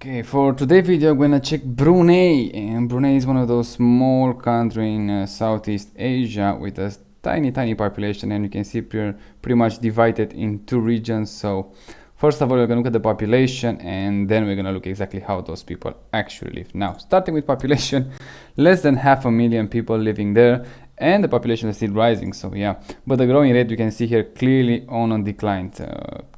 Okay, for today's video, I'm gonna check Brunei, and Brunei is one of those small countries in Southeast Asia with a tiny population, and you can see pretty much divided in two regions. So first of all, we're gonna look at the population, and then we're gonna look exactly how those people actually live. Now, starting with population, less than 500,000 people living there, and the population is still rising, so yeah, but the growing rate you can see here clearly on a decline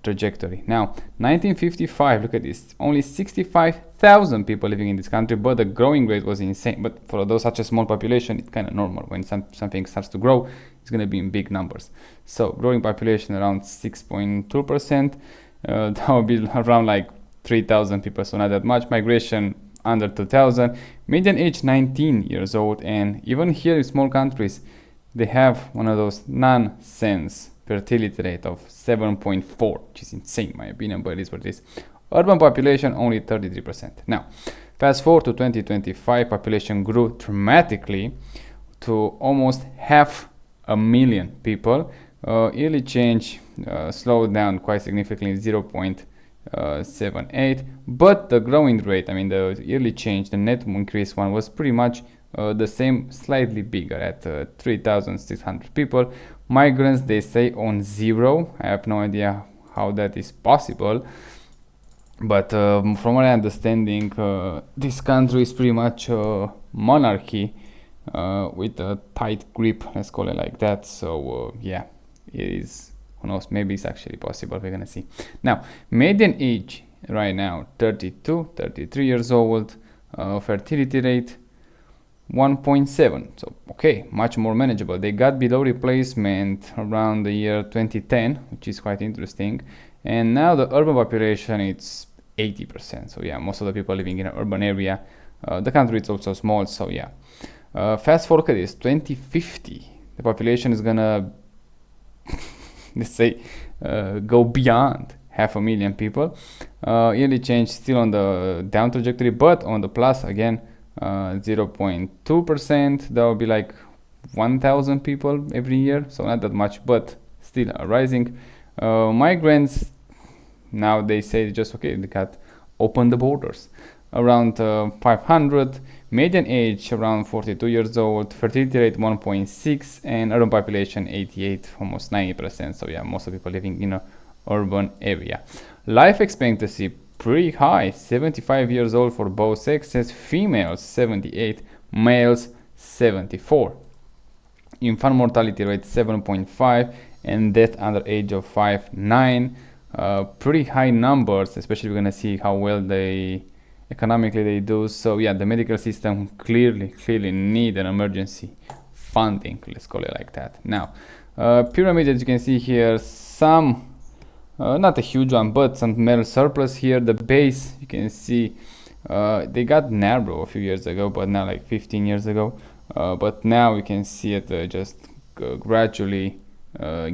trajectory. Now 1955, look at this, only 65,000 people living in this country, but the growing rate was insane. But for those such a small population, it's kind of normal. When something starts to grow, it's going to be in big numbers. So growing population around 6.2%, that would be around like 3,000 people, so not that much. Migration under 2,000, median age 19 years old, and even here in small countries they have one of those nonsense fertility rate of 7.4, which is insane in my opinion, but it is what it is. Urban population only 33%. Now fast forward to 2025, population grew dramatically to almost 500,000 people. Yearly change slowed down quite significantly, 0.78, but the growing rate, I mean the yearly change, the net increase one, was pretty much the same, slightly bigger at 3,600 people. Migrants, they say, on zero. I have no idea how that is possible, but from what I understanding, this country is pretty much monarchy with a tight grip, let's call it like that. So yeah, it is, who knows, maybe it's actually possible. We're gonna see. Now median age right now 33 years old, fertility rate 1.7, so okay, much more manageable. They got below replacement around the year 2010, which is quite interesting, and now the urban population, it's 80%. So yeah, most of the people living in an urban area. The country is also small, so yeah. Fast forward to this 2050, the population is gonna let's say go beyond 500,000 people. Yearly change still on the down trajectory, but on the plus again, 0.2%. that would be like 1,000 people every year, so not that much, but still rising. Migrants, now they say just okay, they got open the borders, around 500. Median age around 42 years old, fertility rate 1.6, and urban population 88, almost 90%. So yeah, most of the people living in an urban area. Life expectancy pretty high, 75 years old for both sexes, females 78, males 74. Infant mortality rate 7.5, and death under age of 5, 9. Pretty high numbers, especially we're gonna see how well they economically they do. So yeah, the medical system clearly need an emergency funding, let's call it like that. Now pyramid, as you can see here, some not a huge one, but some metal surplus here. The base, you can see they got narrow a few years ago, but now like 15 years ago, but now you can see it just gradually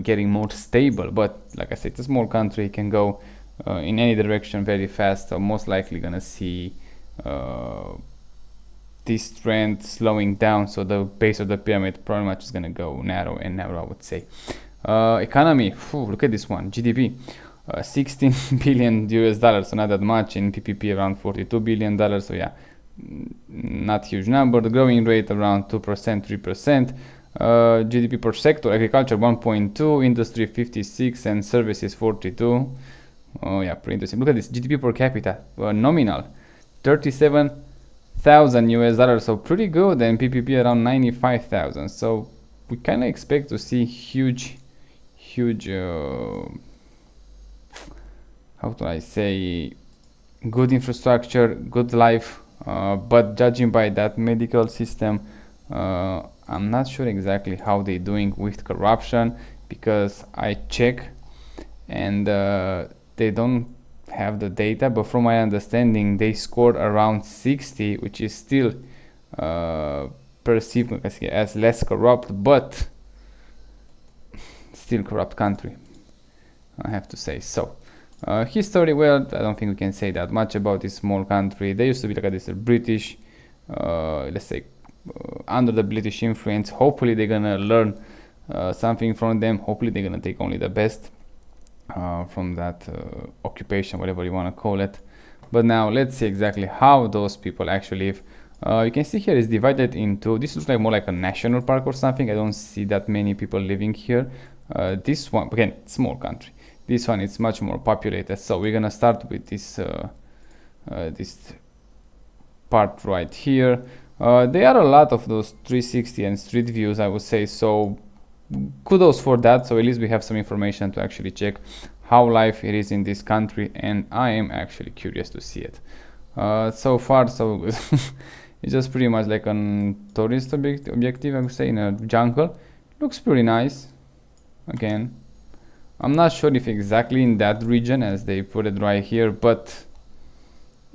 getting more stable. But like I said, it's a small country, it can go in any direction very fast, so most likely gonna see this trend slowing down. So the base of the pyramid pretty much is gonna go narrow and narrow, I would say. Economy, look at this one. GDP 16 billion US dollars, so not that much. In PPP around 42 billion dollars, so yeah, not huge number. The growing rate around 2%, 3%. GDP per sector, agriculture 1.2, industry 56, and services 42. Oh yeah, pretty interesting. Look at this, GDP per capita, nominal 37,000 US dollars, so pretty good, and PPP around 95,000. So we kind of expect to see huge how do I say, good infrastructure, good life, but judging by that medical system, I'm not sure exactly how they're doing with corruption, because I check and they don't have the data, but from my understanding they scored around 60, which is still perceived as less corrupt, but still corrupt country, I have to say. So history, well, I don't think we can say that much about this small country. They used to be like this British, let's say under the British influence. Hopefully they're gonna learn something from them. Hopefully they're gonna take only the best from that occupation, whatever you want to call it. But now let's see exactly how those people actually live. You can see here it's divided into, this looks like more like a national park or something. I don't see that many people living here. This one, again, small country. This one is much more populated. So we're gonna start with this this part right here. There are a lot of those 360 and street views, I would say, so kudos for that. So at least we have some information to actually check how life it is in this country, and I am actually curious to see it. So far so good. It's just pretty much like a tourist objective, I would say, in a jungle. Looks pretty nice. Again, I'm not sure if exactly in that region as they put it right here, but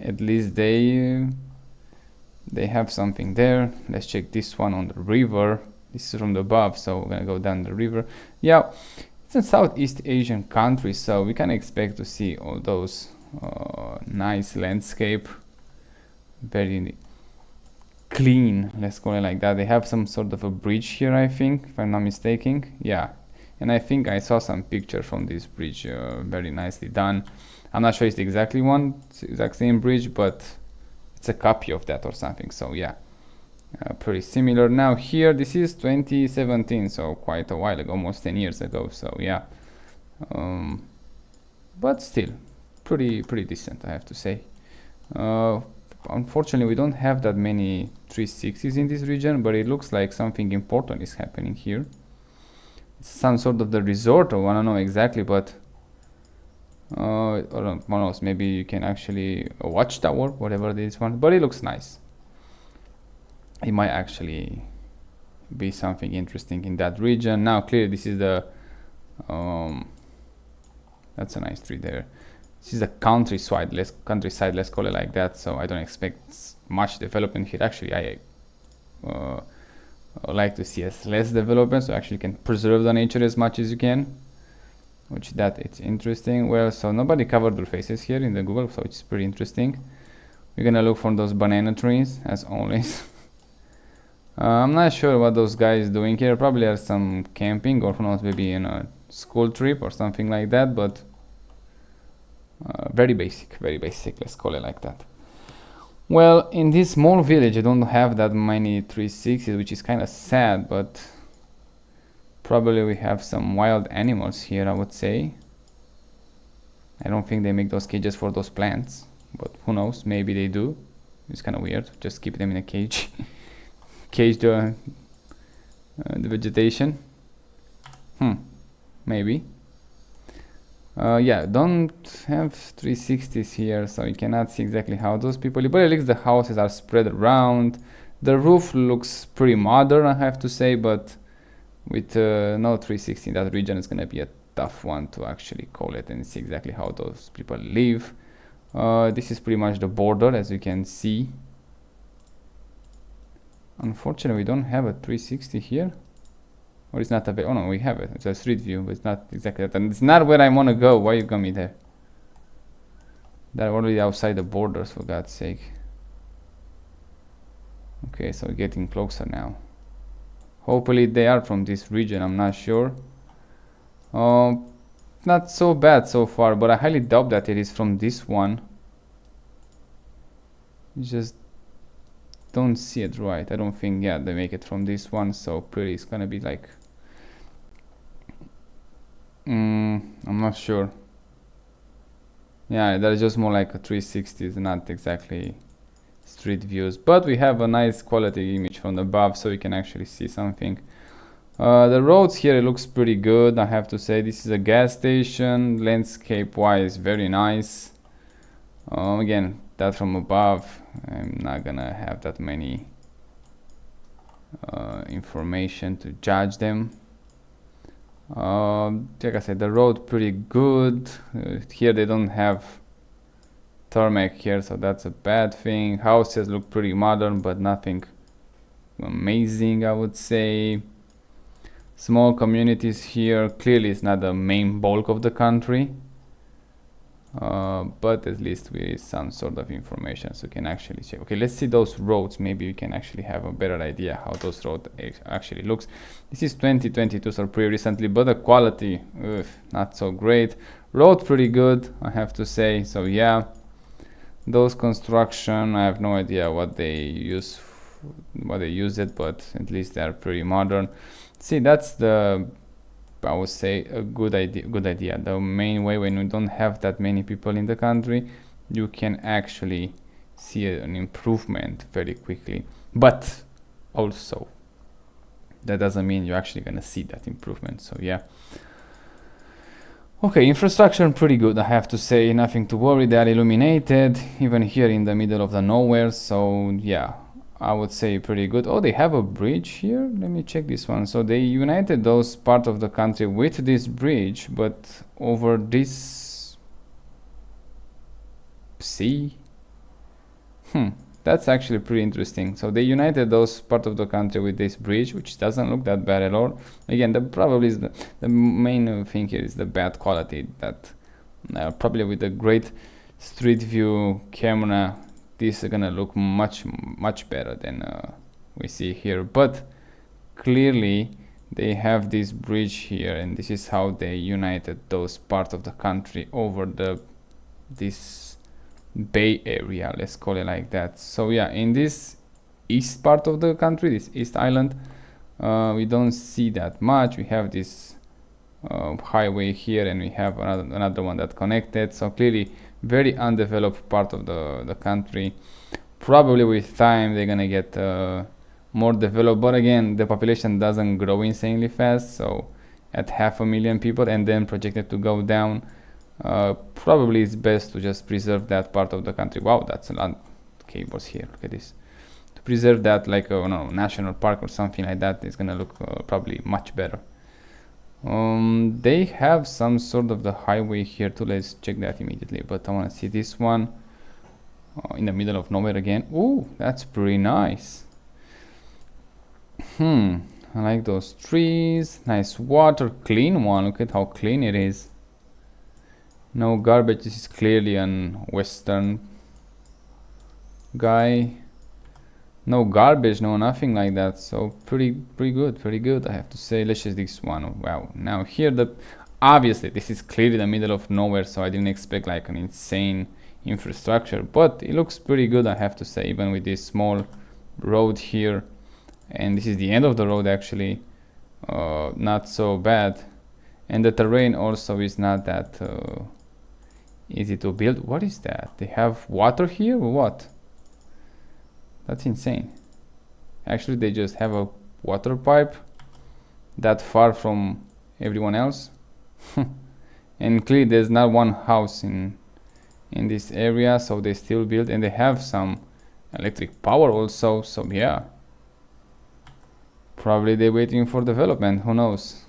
at least they have something there. Let's check this one on the river. This is from the above, so we're gonna go down the river. Yeah, it's a Southeast Asian country, so we can expect to see all those nice landscape, very clean, let's call it like that. They have some sort of a bridge here, I think, if I'm not mistaken. Yeah, and I think I saw some picture from this bridge, very nicely done. I'm not sure it's the exactly one, it's the exact same bridge, but it's a copy of that or something. So yeah, pretty similar. Now here, this is 2017, so quite a while ago, almost 10 years ago. So yeah, but still pretty decent, I have to say. Unfortunately, we don't have that many 360s in this region, but it looks like something important is happening here. It's some sort of the resort, or I don't know exactly, but or who knows, maybe you can actually a watchtower, whatever this one, but it looks nice. It might actually be something interesting in that region. Now clearly this is the that's a nice tree there. This is a countryside, let's call it like that. So I don't expect much development here. Actually, I like to see less development, so actually can preserve the nature as much as you can, which that it's interesting. Well, so nobody covered their faces here in the Google, so it's pretty interesting. We're gonna look for those banana trees as always. I'm not sure what those guys doing here. Probably are some camping, or who knows, maybe in a school trip or something like that, but very basic, let's call it like that. Well, in this small village I don't have that many 360s, which is kind of sad, but probably we have some wild animals here, I would say. I don't think they make those cages for those plants, but who knows, maybe they do. It's kind of weird, just keep them in a cage. Cage the vegetation. Maybe. Yeah, don't have 360s here, so you cannot see exactly how those people live, but at least the houses are spread around. The roof looks pretty modern, I have to say, but with no 360 in that region, it's gonna be a tough one to actually call it and see exactly how those people live. This is pretty much the border, as you can see. Unfortunately, we don't have a 360 here. Or it's not available. Oh no, we have it. It's a street view, but it's not exactly that. And it's not where I want to go. Why you got me there? They're already outside the borders, for God's sake. Okay, so we're getting closer now. Hopefully they are from this region, I'm not sure. Not so bad so far, but I highly doubt that it is from this one. Just don't see it right. I don't think, yeah, they make it from this one, so pretty it's gonna be like I'm not sure. Yeah, that is just more like a 360, it's not exactly street views, but we have a nice quality image from above, so you can actually see something. The roads here, it looks pretty good, I have to say. This is a gas station, landscape wise very nice. Again, that from above, I'm not gonna have that many information to judge them. Like I said, the road pretty good. Here they don't have tarmac here, so that's a bad thing. Houses look pretty modern, but nothing amazing, I would say. Small communities here. Clearly it's not the main bulk of the country, but at least with some sort of information, so you can actually check. Okay, let's see those roads. Maybe you can actually have a better idea how those roads actually looks. This is 2022, so pretty recently, but the quality, not so great. Road pretty good, I have to say. So yeah, Those construction, I have no idea what they use it, but at least they are pretty modern. See, that's the, I would say, a good idea. The main way, when you don't have that many people in the country, you can actually see an improvement very quickly. But also, that doesn't mean you're actually gonna see that improvement. So yeah. Okay, infrastructure pretty good, I have to say, nothing to worry. They are illuminated, even here in the middle of the nowhere. So yeah, I would say pretty good. Oh, they have a bridge here. Let me check this one. So they united those part of the country with this bridge, but over this sea. That's actually pretty interesting. So they united those part of the country with this bridge, which doesn't look that bad at all. Again, probably is the main thing here is the bad quality. That probably with a great street view camera, this is gonna look much better than we see here. But clearly they have this bridge here, and this is how they united those parts of the country over this Bay Area, let's call it like that. So yeah, in this east part of the country, this East Island, we don't see that much. We have this highway here, and we have another one that connected. So clearly very undeveloped part of the country. Probably with time they're gonna get more developed, but again, the population doesn't grow insanely fast. So at 500,000 people and then projected to go down, probably it's best to just preserve that part of the country. Wow, that's a lot of cables here. Look at this. To preserve that, like a national park or something like that, it's gonna look probably much better. They have some sort of the highway here too. Let's check that immediately. But I want to see this one in the middle of nowhere again. Ooh, that's pretty nice. I like those trees. Nice water, clean one. Look at how clean it is. No garbage. This is clearly an Western guy. No garbage, no nothing like that. So pretty good, I have to say. Let's just this one. Wow. Now here obviously this is clearly the middle of nowhere, so I didn't expect like an insane infrastructure, but it looks pretty good, I have to say, even with this small road here. And this is the end of the road actually. Not so bad. And the terrain also is not that easy to build. What is that? They have water here or what? That's insane. Actually, they just have a water pipe that far from everyone else. And clearly there's not one house in this area, so they still build, and they have some electric power also. So yeah, probably they're waiting for development, who knows.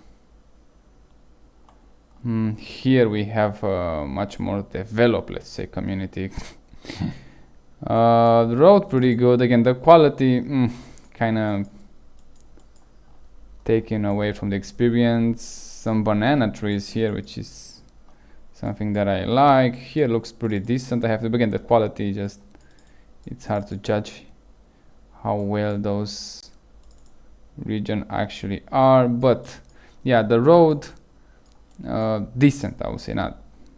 Here we have a much more developed, let's say, community. The road pretty good. Again, the quality kind of taken away from the experience. Some banana trees here, which is something that I like. Here looks pretty decent. I have to begin the quality, just it's hard to judge how well those region actually are. But yeah, the road decent, I would say, not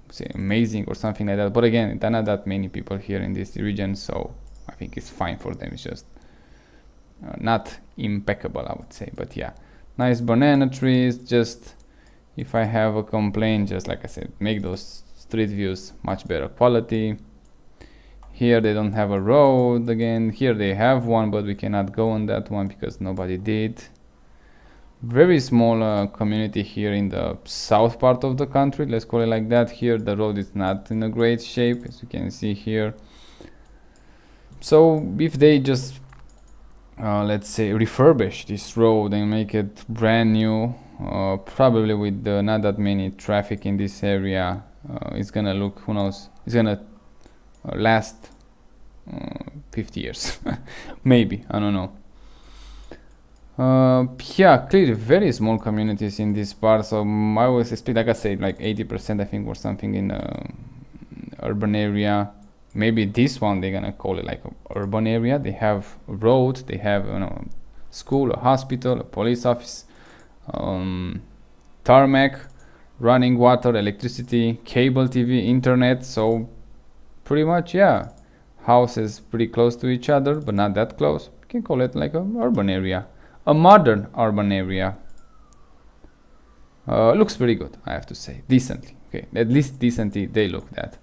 say amazing or something like that, but again, there are not that many people here in this region, so I think it's fine for them. It's just not impeccable, I would say. But yeah, nice banana trees. Just if I have a complaint, just like I said, make those street views much better quality. Here they don't have a road. Again, here they have one, but we cannot go on that one because nobody did. Very small community here in the south part of the country, let's call it like that. Here the road is not in a great shape, as you can see here. So if they just let's say refurbish this road and make it brand new, probably with not that many traffic in this area, it's gonna look, who knows, it's gonna last 50 years maybe, I don't know. Yeah, clearly very small communities in this part, so I was expect, like I said, like 80% I think or something in urban area. Maybe this one they're gonna call it like a urban area. They have a road, they have school, a hospital, a police office, tarmac, running water, electricity, cable TV, internet. So pretty much, yeah, houses pretty close to each other, but not that close. You can call it like an urban area, a modern urban area. Looks pretty good, I have to say. Decently, okay, at least decently they look that.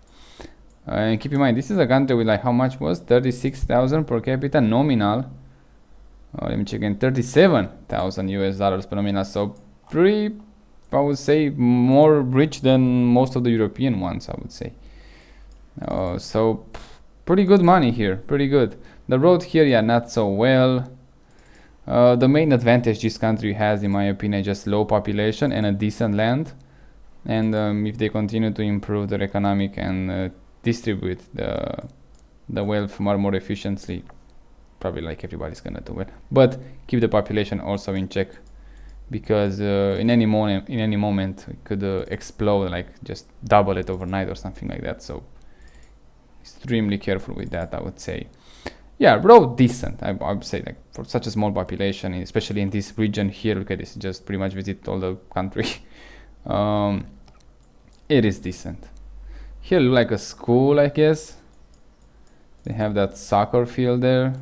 And keep in mind, this is a country with like, how much was 36,000 per capita nominal. Let me check again, 37,000 US dollars per nominal. So pretty, I would say, more rich than most of the European ones, I would say. So pretty good money here, pretty good. The road here, yeah, not so well. The main advantage this country has, in my opinion, is just low population and a decent land. And if they continue to improve their economic and distribute the wealth more efficiently, probably like everybody's gonna do it. But keep the population also in check, because in any moment it could explode, like just double it overnight or something like that. So extremely careful with that, I would say. Yeah, road decent, I would say, like for such a small population, especially in this region here. Look at this, just pretty much visit all the country. It is decent. Here look like a school, I guess. They have that soccer field there.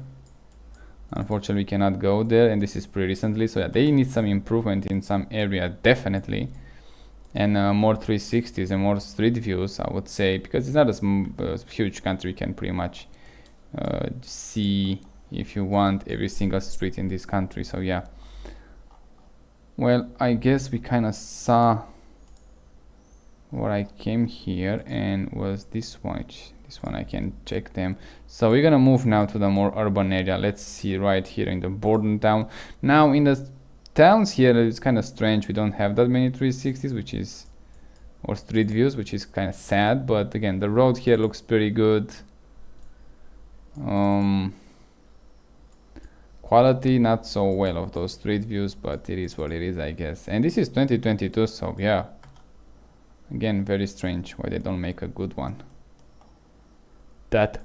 Unfortunately, we cannot go there, and this is pretty recently, so yeah, they need some improvement in some area, definitely. And more 360s and more street views, I would say, because it's not a huge country. You can pretty much see, if you want, every single street in this country. So yeah, well, I guess we kind of saw where I came here, and was this one. This one I can check them. So we're gonna move now to the more urban area. Let's see, right here in the border town. Now in the towns here, it's kind of strange. We don't have that many 360s, which is, or street views, which is kind of sad. But again, the road here looks pretty good. Quality not so well of those street views, but it is what it is, I guess. And this is 2022, so yeah, again, very strange why they don't make a good one that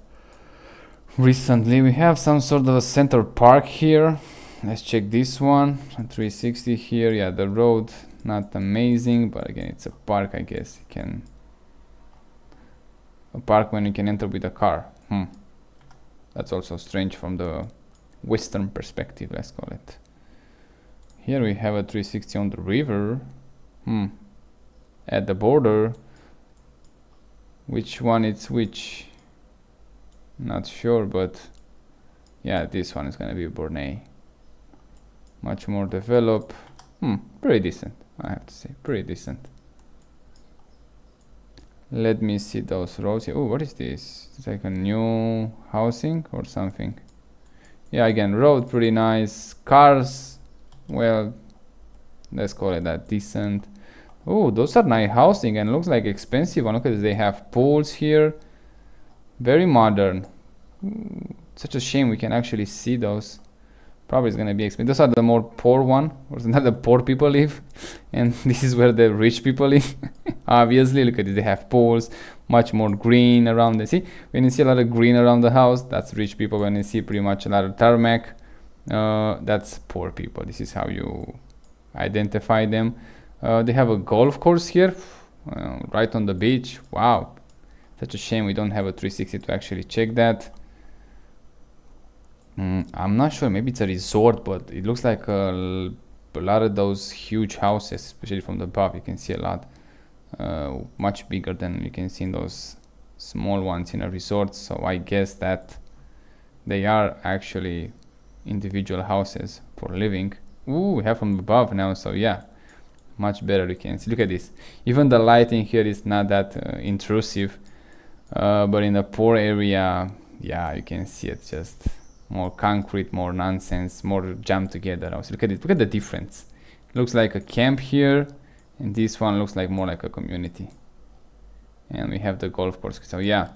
recently. We have some sort of a center park here. Let's check this one, 360 here. Yeah, the road not amazing, but again, it's a park, I guess. You can, a park when you can enter with a car. That's also strange from the Western perspective, let's call it. Here we have a 360 on the river. At the border. Which one it's which? Not sure, but yeah, this one is gonna be Brunei. Much more developed. Pretty decent, I have to say, pretty decent. Let me see those roads here. Oh, what is this? It's like a new housing or something. Yeah, again, road pretty nice. Cars, well, let's call it that, decent. Oh, those are nice housing, and looks like expensive one. Look at this, they have pools here. Very modern. Such a shame we can actually see those. Probably it's gonna be expensive. Those are the more poor one, or not the poor people live, and this is where the rich people live. Obviously, look at this, they have pools, much more green around the, see, when you see a lot of green around the house, that's rich people. When you see pretty much a lot of tarmac, that's poor people. This is how you identify them. They have a golf course here, right on the beach. Wow, such a shame we don't have a 360 to actually check that. I'm not sure, maybe it's a resort, but it looks like a lot of those huge houses, especially from the above, you can see a lot, much bigger than you can see in those small ones in a resort. So I guess that they are actually individual houses for living. Ooh, we have from above now, so yeah, much better. You can see, look at this, even the lighting here is not that intrusive, but in the poor area, yeah, you can see it, just more concrete, more nonsense, more jammed together. Also, look at it, look at the difference. It looks like a camp here, and this one looks like more like a community. And we have the golf course. So yeah,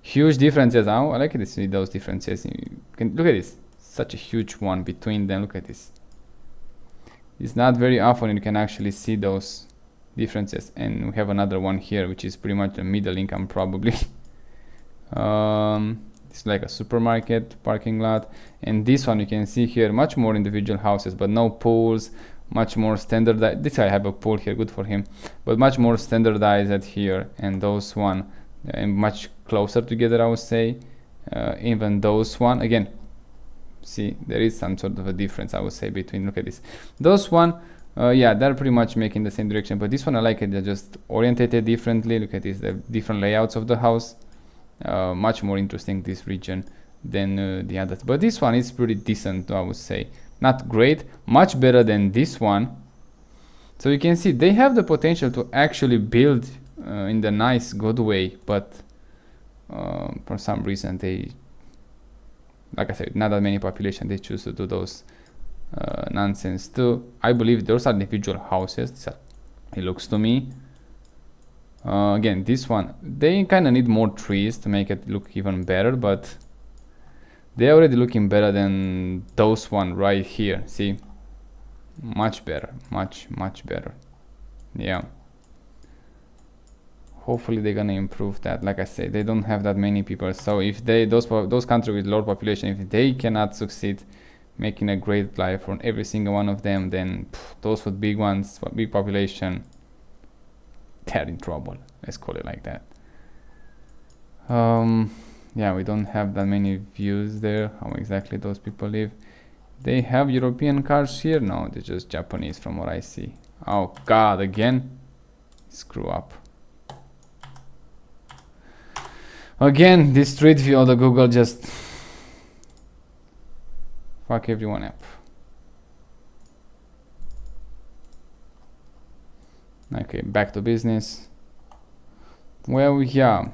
huge differences. I like to see those differences. You can look at this, such a huge one between them. Look at this. It's not very often you can actually see those differences. And we have another one here, which is pretty much a middle income probably. It's like a supermarket parking lot, and this one you can see here much more individual houses, but no pools, much more standardized. This guy have a pool here, good for him, but much more standardized here. And those one and much closer together, I would say. even those one. Again, see, there is some sort of a difference, I would say, between, look at this, those one, yeah, they're pretty much making the same direction, but this one I like it, they're just orientated differently. Look at this, the different layouts of the house. Much more interesting, this region, than the others, but this one is pretty decent, I would say. Not great, much better than this one. So you can see they have the potential to actually build in the nice, good way, but for some reason they, like I said, not that many population, they choose to do those nonsense too. I believe those are individual houses, it looks to me. Again, this one, they kind of need more trees to make it look even better, but they're already looking better than those one right here. See, much better, much better. Yeah, hopefully they're gonna improve that. Like I said, they don't have that many people, so if they, those countries with low population, if they cannot succeed making a great life for every single one of them, then those with big ones, big population, they're in trouble, let's call it like that. Yeah, we don't have that many views there, how exactly those people live. They have European cars here? No, they're just Japanese from what I see. Oh god, again? Screw up. Again, this street view of the Google just fuck everyone up. Okay, back to business. Well, yeah,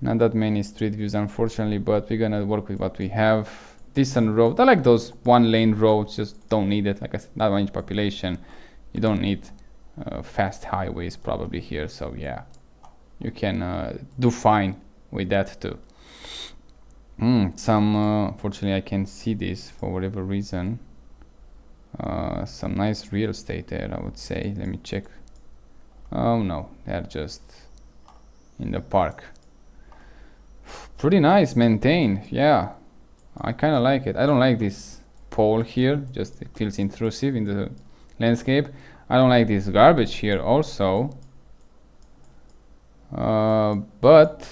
not that many street views unfortunately, but we're gonna work with what we have. Decent road. I like those one lane roads, just don't need it. Like I said, not much population, you don't need fast highways probably here, so yeah, you can do fine with that too. Fortunately I can see this for whatever reason. Some nice real estate there, I would say. Let me check. Oh no, they're just in the park. Pretty nice, maintained. Yeah, I kind of like it. I don't like this pole here, just it feels intrusive in the landscape. I don't like this garbage here also, but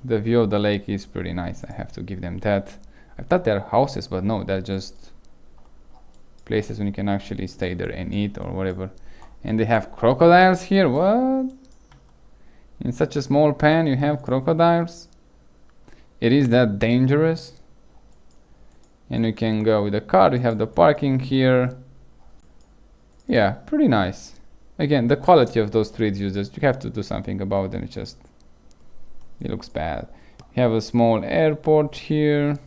the view of the lake is pretty nice, I have to give them that. I thought they're houses, but no, they're just places when you can actually stay there and eat or whatever. And they have crocodiles here. What? In such a small pan you have crocodiles? It is that dangerous? And you can go with a car. You have the parking here. Yeah, pretty nice. Again, the quality of those street users, you have to do something about them. It looks bad. You have a small airport here.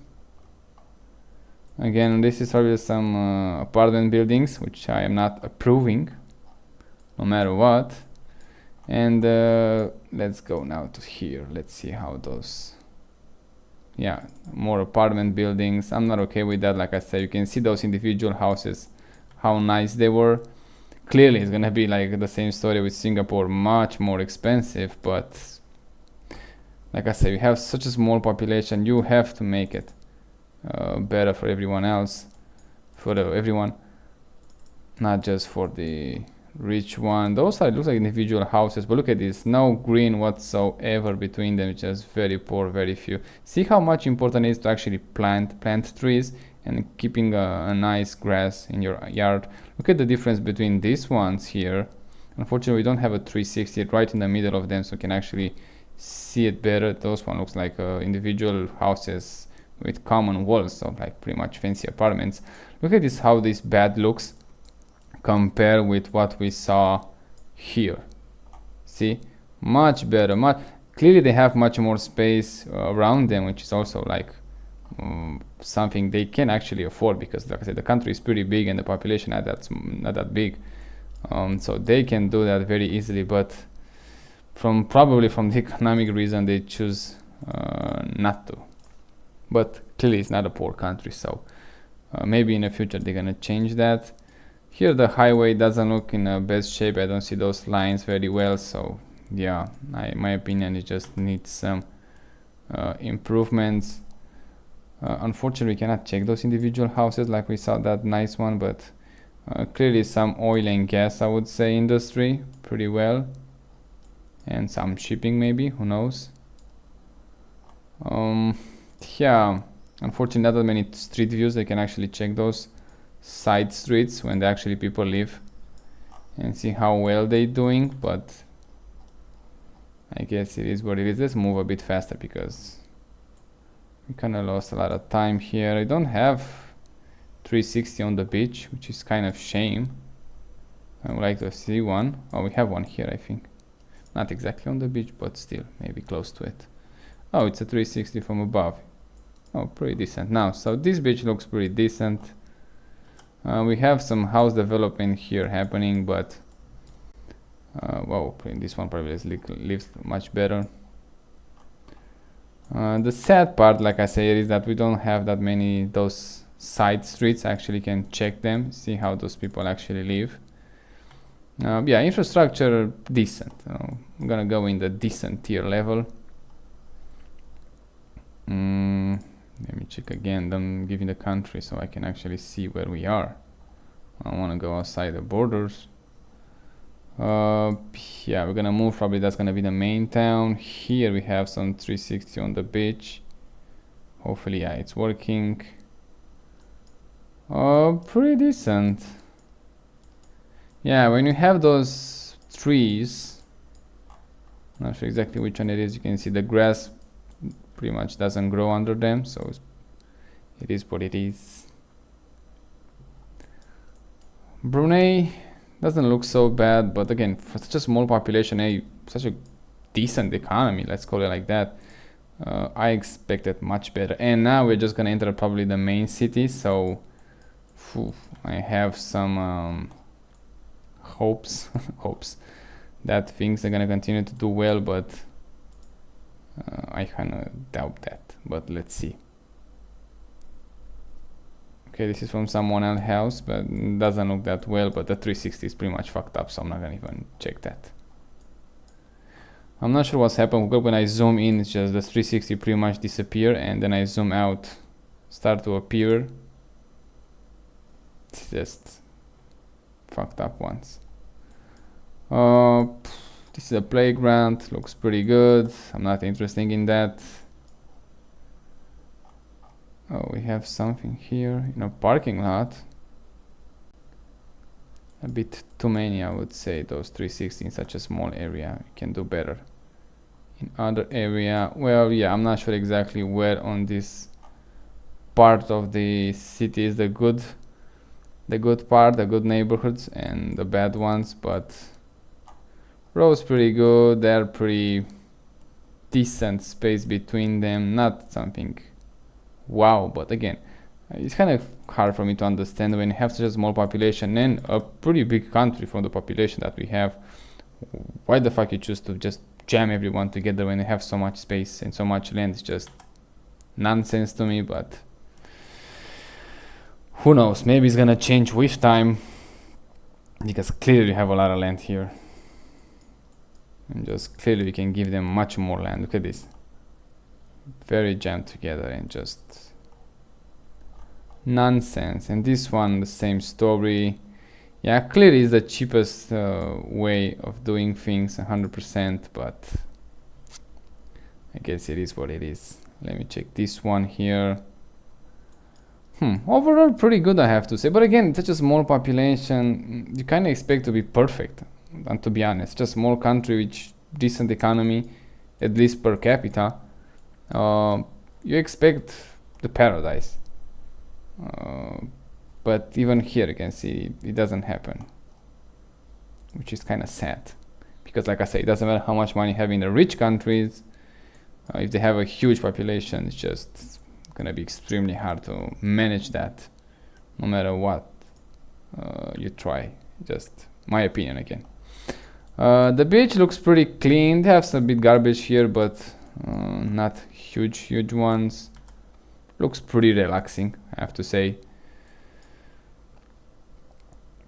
Again, this is probably some apartment buildings, which I am not approving, no matter what. And let's go now to here. Let's see how those, yeah, more apartment buildings. I'm not okay with that. Like I said, you can see those individual houses, how nice they were. Clearly it's gonna be like the same story with Singapore, much more expensive, but like I said, you have such a small population, you have to make it better for everyone else, for everyone, not just for the rich one. Those are, it looks like individual houses, but look at this, no green whatsoever between them, just very poor, very few. See how much important it is to actually plant trees and keeping a nice grass in your yard. Look at the difference between these ones here. Unfortunately we don't have a 360 right in the middle of them, so you can actually see it better. Those one looks like individual houses with common walls, so like pretty much fancy apartments. Look at this, how this bad looks compared with what we saw here. See, much better, clearly they have much more space around them, which is also like something they can actually afford, because like I said, the country is pretty big and the population not that big, so they can do that very easily, but probably from the economic reason they choose not to. But clearly it's not a poor country, so maybe in the future they're gonna change that. Here the highway doesn't look in the best shape. I don't see those lines very well, so yeah, in my opinion it just needs some improvements. Unfortunately we cannot check those individual houses like we saw that nice one, but clearly some oil and gas, I would say, industry pretty well, and some shipping maybe, who knows. Yeah, unfortunately not that many street views. They can actually check those side streets when actually people live and see how well they're doing, but I guess it is what it is. Let's move a bit faster because we kind of lost a lot of time here. I don't have 360 on the beach, which is kind of shame. I would like to see one. Oh, we have one here, I think. Not exactly on the beach, but still, maybe close to it. Oh, it's a 360 from above. Oh, pretty decent. Now, so this beach looks pretty decent. We have some house development here happening, but wow, this one probably lives much better. The sad part, like I said, is that we don't have that many those side streets. Actually can check them, see how those people actually live. Yeah, infrastructure decent. I'm gonna go in the decent tier level. Let me check again. Don't give me the country so I can actually see where we are. I want to go outside the borders. Yeah, we're gonna move. Probably that's gonna be the main town. Here we have some 360 on the beach. Hopefully, yeah, it's working. Pretty decent. Yeah, when you have those trees, not sure exactly which one it is. You can see the grass pretty much doesn't grow under them, so it is what it is. Brunei doesn't look so bad, but again, for such a small population, such a decent economy, let's call it like that, I expected much better. And now we're just gonna enter probably the main city, so I have some hopes that things are gonna continue to do well, but I kind of doubt that, but let's see. Okay, this is from someone else's house, but it doesn't look that well, but the 360 is pretty much fucked up, so I'm not gonna even check that. I'm not sure what's happened. When I zoom in, it's just the 360 pretty much disappear, and then I zoom out, start to appear. It's just fucked up once. This is a playground, looks pretty good. I'm not interested in that. Oh, we have something here in a parking lot. A bit too many, I would say, those 360 in such a small area. You can do better in other area. Well, yeah, I'm not sure exactly where on this part of the city is the good part, the good neighborhoods, and the bad ones, but road's pretty good. They're pretty decent space between them, not something wow, but again, it's kind of hard for me to understand when you have such a small population and a pretty big country from the population that we have. Why the fuck you choose to just jam everyone together when you have so much space and so much land? It's just nonsense to me, but who knows, maybe it's gonna change with time, because clearly we have a lot of land here, and just clearly we can give them much more land. Look at this, very jammed together and just nonsense. And this one, the same story. Yeah, clearly is the cheapest way of doing things, 100%, but I guess it is what it is. Let me check this one here. Overall pretty good, I have to say, but again, such a small population, you kind of expect to be perfect. And to be honest, just small country with decent economy, at least per capita, you expect the paradise. But even here you can see it doesn't happen, which is kind of sad, because like I say, it doesn't matter how much money you have in the rich countries, if they have a huge population, it's just gonna be extremely hard to manage that, no matter what you try. Just my opinion again. The beach looks pretty clean. They have some bit garbage here, but not huge ones. Looks pretty relaxing, I have to say.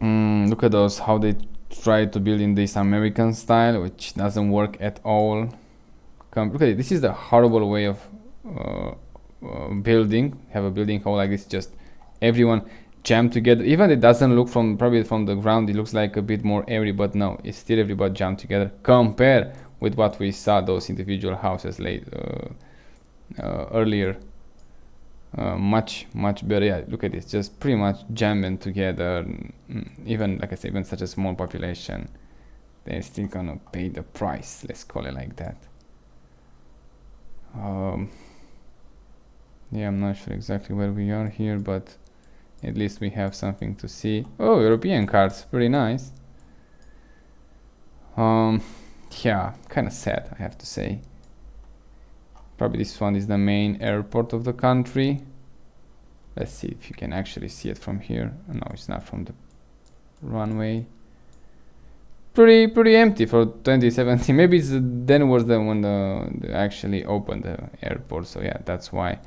Look at those, how they try to build in this American style, which doesn't work at all. Look at it. This is the horrible way of building. Have a building hole like this, just everyone jammed together. Even it doesn't look probably from the ground, it looks like a bit more airy, but no, it's still everybody jammed together. Compare with what we saw those individual houses earlier. Much better. Yeah, look at this, just pretty much jamming together. Even like I said, even such a small population, they're still gonna pay the price, let's call it like that. Yeah, I'm not sure exactly where we are here, but at least we have something to see. Oh, European cards, pretty nice. Yeah, kind of sad, I have to say. Probably this one is the main airport of the country. Let's see if you can actually see it from here. No, it's not from the runway. Pretty empty for 2017. Maybe it's then was the when they actually opened the airport. So yeah, that's why.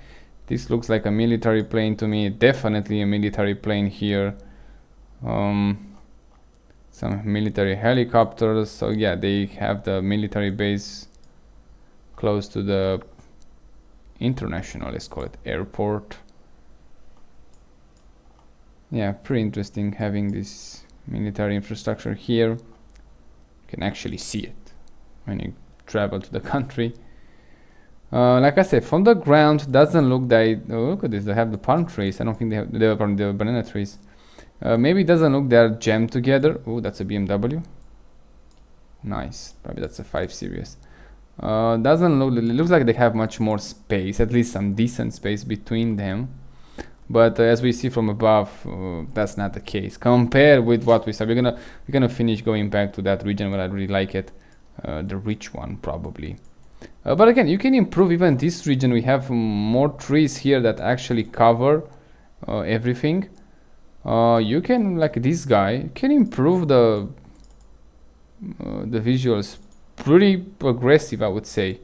This looks like a military plane to me. Definitely a military plane here. Some military helicopters. So yeah, they have the military base close to the international, let's call it, airport. Yeah, pretty interesting having this military infrastructure here. You can actually see it when you travel to the country. Like I said, from the ground doesn't look that. Oh, look at this, they have the palm trees. I don't think they have the banana trees. Maybe it doesn't look they're jammed together. Oh, that's a BMW. Nice. Probably that's a 5 Series. Doesn't look. It looks like they have much more space, at least some decent space between them. But as we see from above, that's not the case. Compared with what we saw, we're gonna finish going back to that region where I really like it, the rich one probably. But again, you can improve even this region. We have more trees here that actually cover everything. You can, like this guy, can improve the visuals. Pretty aggressive, I would say.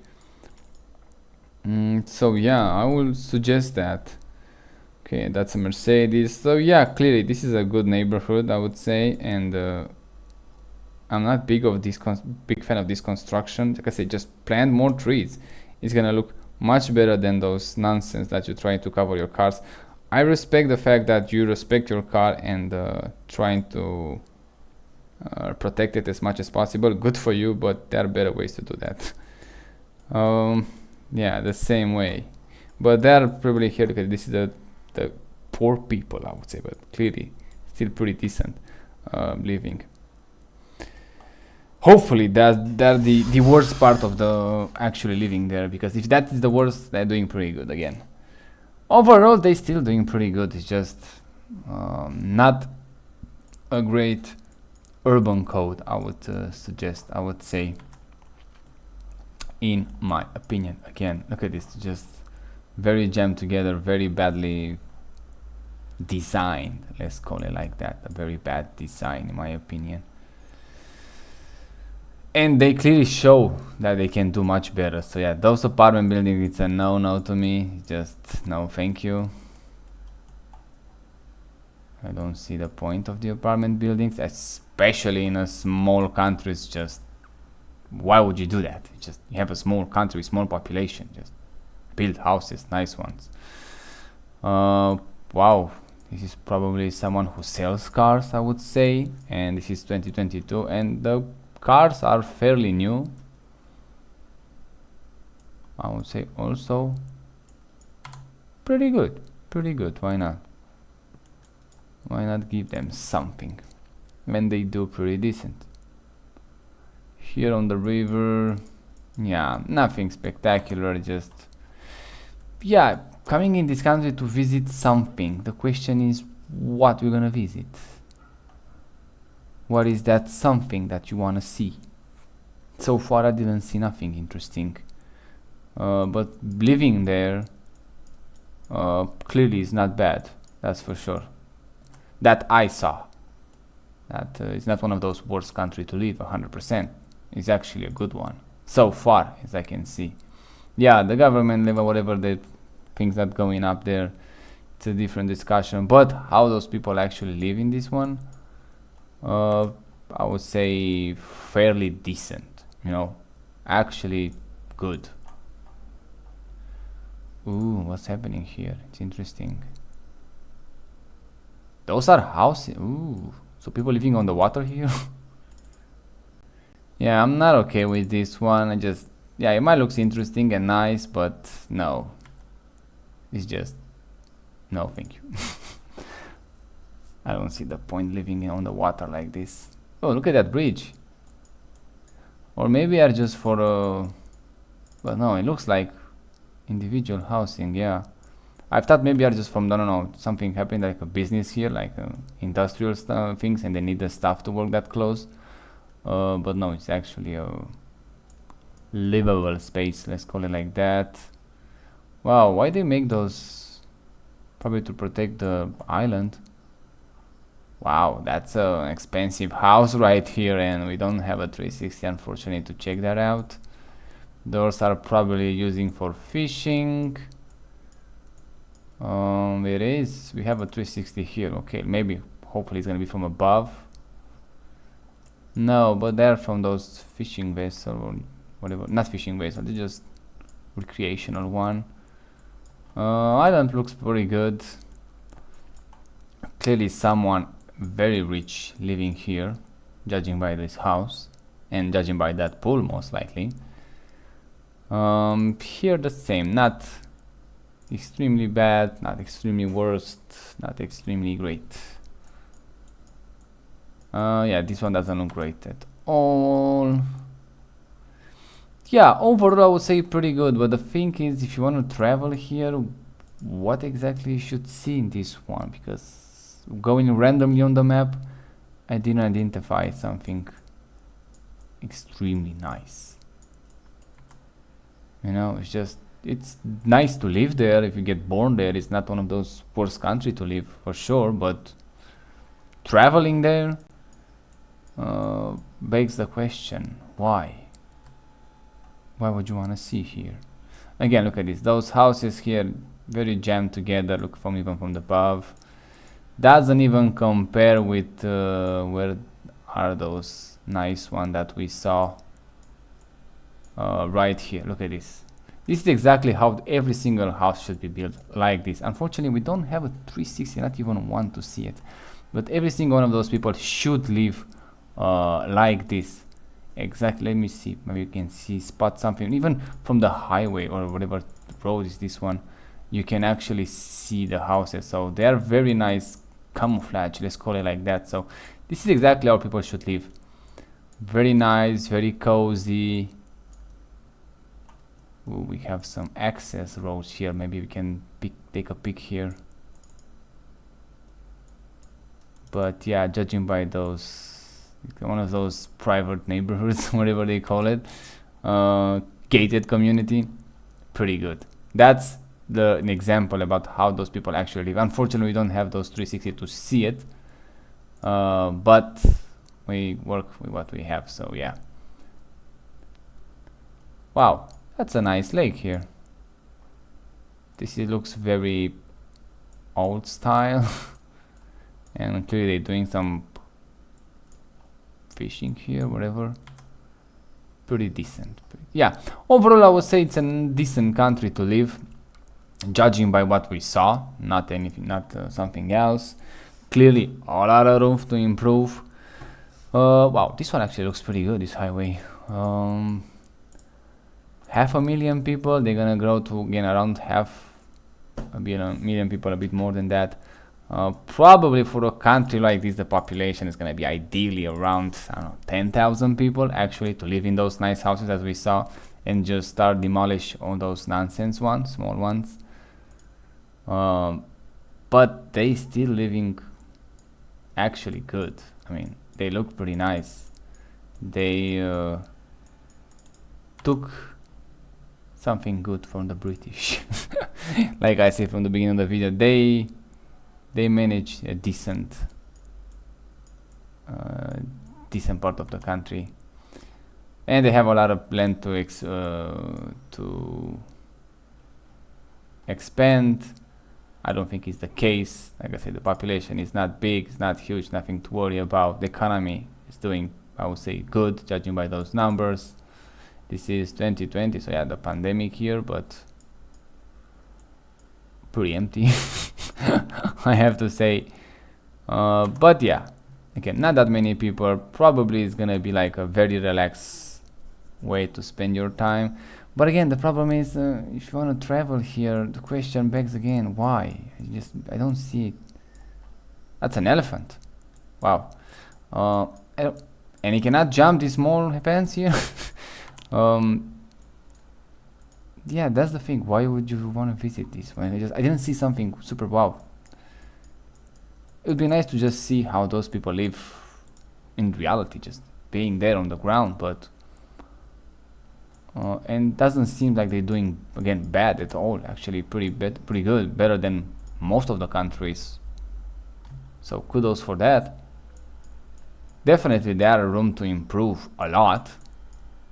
So yeah, I will suggest that. Okay, that's a Mercedes. So yeah, clearly this is a good neighborhood, I would say, and I'm not big fan of this construction. Like I say, just plant more trees. It's gonna look much better than those nonsense that you try to cover your cars. I respect the fact that you respect your car and trying to protect it as much as possible. Good for you, but there are better ways to do that. Yeah, the same way. But they're probably here because this is the poor people, I would say, but clearly still pretty decent living. Hopefully they're the worst part of the actually living there, because if that is the worst, they're doing pretty good again. Overall, they're still doing pretty good. It's just not a great urban code, I would I would say, in my opinion. Again, look at this, just very jammed together, very badly designed, let's call it like that. A very bad design in my opinion, and they clearly show that they can do much better. So yeah, those apartment buildings, it's a no to me. Just no thank you. I don't see the point of the apartment buildings, especially in a small country. It's just, why would you do that? Just, you have a small country, small population, just build houses, nice ones. Wow, this is probably someone who sells cars, I would say, and this is 2022, and the cars are fairly new, I would say. Also pretty good. Why not give them something when they do pretty decent? Here on the river, yeah, nothing spectacular, just, yeah, coming in this country to visit something. The question is, what we're gonna visit? What is that something that you wanna see? So far I didn't see nothing interesting, but living there clearly is not bad, that's for sure. That I saw, that it's not one of those worst country to live. 100%, it's actually a good one so far, as I can see. Yeah, the government level, whatever the things that going up there, it's a different discussion. But how those people actually live in this one, I would say fairly decent, you know, actually good. Ooh, what's happening here? It's interesting. Those are houses. Ooh, so people living on the water here. Yeah, I'm not okay with this one. I just Yeah, it might look interesting and nice, but no, it's just no, thank you. I don't see the point living on the water like this. Oh, look at that bridge. Or maybe are just for but no, it looks like individual housing. Yeah, I thought maybe are just from, I don't know, something happened like a business here, like industrial things, and they need the staff to work that close. But no, it's actually a livable space, let's call it like that. Wow, why they make those? Probably to protect the island. Wow, that's an expensive house right here, and we don't have a 360 unfortunately to check that out. Those are probably using for fishing. It is. We have a 360 here. Okay, maybe hopefully it's gonna be from above. No, but they're from those fishing vessel or whatever. Not fishing vessel. They're just recreational one. Island looks pretty good. Clearly, someone very rich living here, judging by this house and judging by that pool, most likely. Here the same, not extremely bad, not extremely worst, not extremely great. Yeah, this one doesn't look great at all. Yeah, overall I would say pretty good, but the thing is, if you want to travel here, what exactly you should see in this one? Because going randomly on the map, I didn't identify something extremely nice. You know, it's nice to live there if you get born there. It's not one of those worst country to live for sure, but traveling there begs the question, why? Why would you want to see here? Again, look at this. Those houses here, very jammed together. Look from even from the above. Doesn't even compare with where are those nice one that we saw right here. Look at this. This is exactly how every single house should be built, like this. Unfortunately, we don't have a 360, not even want to see it. But every single one of those people should live like this. Exactly. Let me see. Maybe you can spot something. Even from the highway or whatever road is this one, you can actually see the houses. So they are very nice camouflage. Let's call it like that. So this is exactly how people should live. Very nice, very cozy. Ooh, we have some access roads here. Maybe we can take a peek here. But yeah, judging by those, one of those private neighborhoods, whatever they call it, gated community, pretty good. That's an example about how those people actually live. Unfortunately, we don't have those 360 to see it, but we work with what we have. So yeah. Wow, that's a nice lake here. This looks very old style. And clearly they're doing some fishing here, whatever. Pretty decent. Yeah, overall I would say it's a decent country to live, judging by what we saw, not anything, not something else. Clearly a lot of room to improve. Wow, this one actually looks pretty good, this highway. 500,000 people, they're gonna grow to again around half a million people, a bit more than that. Probably for a country like this, the population is going to be ideally around, I don't know, 10,000 people actually to live in those nice houses as we saw, and just start demolish all those nonsense ones, small ones. But they still living actually good. I mean, they look pretty nice. They took something good from the British. Like I said from the beginning of the video, they manage a decent part of the country, and they have a lot of land to expand. I don't think it's the case. Like I said, the population is not big, it's not huge, nothing to worry about. The economy is doing, I would say, good, judging by those numbers. This is 2020, so yeah, the pandemic year, but pretty empty. I have to say, but yeah, again, not that many people. Probably it's gonna be like a very relaxed way to spend your time. But again, the problem is, if you want to travel here, the question begs again, why? I don't see it. That's an elephant. Wow. And you cannot jump these small fence here. um, yeah, that's the thing. Why would you want to visit this one? I didn't see something super wow. It would be nice to just see how those people live in reality, just being there on the ground, but and doesn't seem like they're doing again bad at all. Actually, pretty good, better than most of the countries. So kudos for that. Definitely, there are room to improve a lot,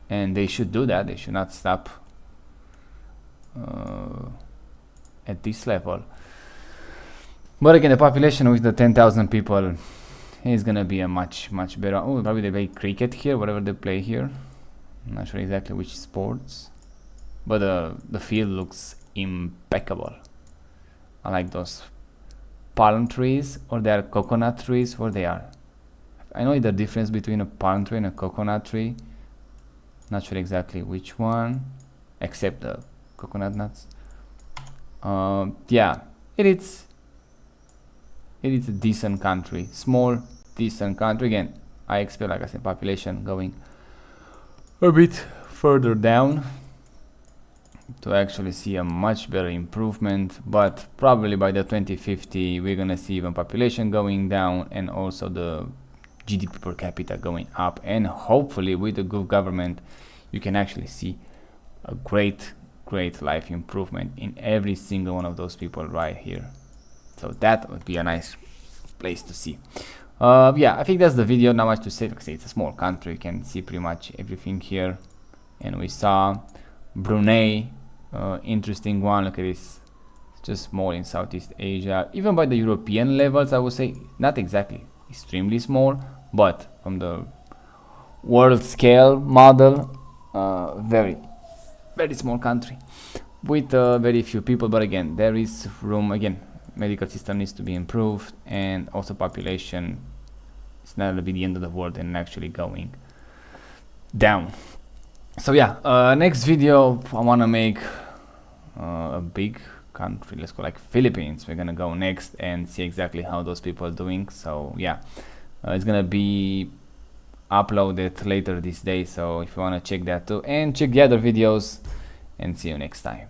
and they should do that. They should not stop at this level. But again, the population with the 10,000 people is gonna be a much better. Oh, probably they play cricket here, whatever they play here. I'm not sure exactly which sports, but the field looks impeccable. I like those palm trees, or they are coconut trees, where they are. I know the difference between a palm tree and a coconut tree. Not sure exactly which one, except the coconut nuts. Yeah, it is a decent country, small, decent country. Again, I expect, like I said, population going a bit further down to actually see a much better improvement, but probably by the 2050 we're gonna see even population going down and also the GDP per capita going up, and hopefully with a good government you can actually see a great life improvement in every single one of those people right here. So that would be a nice place to see. Yeah, I think that's the video. Not much to say. Like I say, it's a small country. You can see pretty much everything here. And we saw Brunei, interesting one. Look at this. It's just small in Southeast Asia. Even by the European levels, I would say not exactly extremely small, but from the world scale model, very small country with very few people. But again, there is room. Again, medical system needs to be improved, and also population is not gonna be the end of the world and actually going down. So yeah, next video I want to make a big country, let's go like Philippines. We're gonna go next and see exactly how those people are doing. So yeah, it's gonna be uploaded later this day, so if you want to check that too, and check the other videos, and see you next time.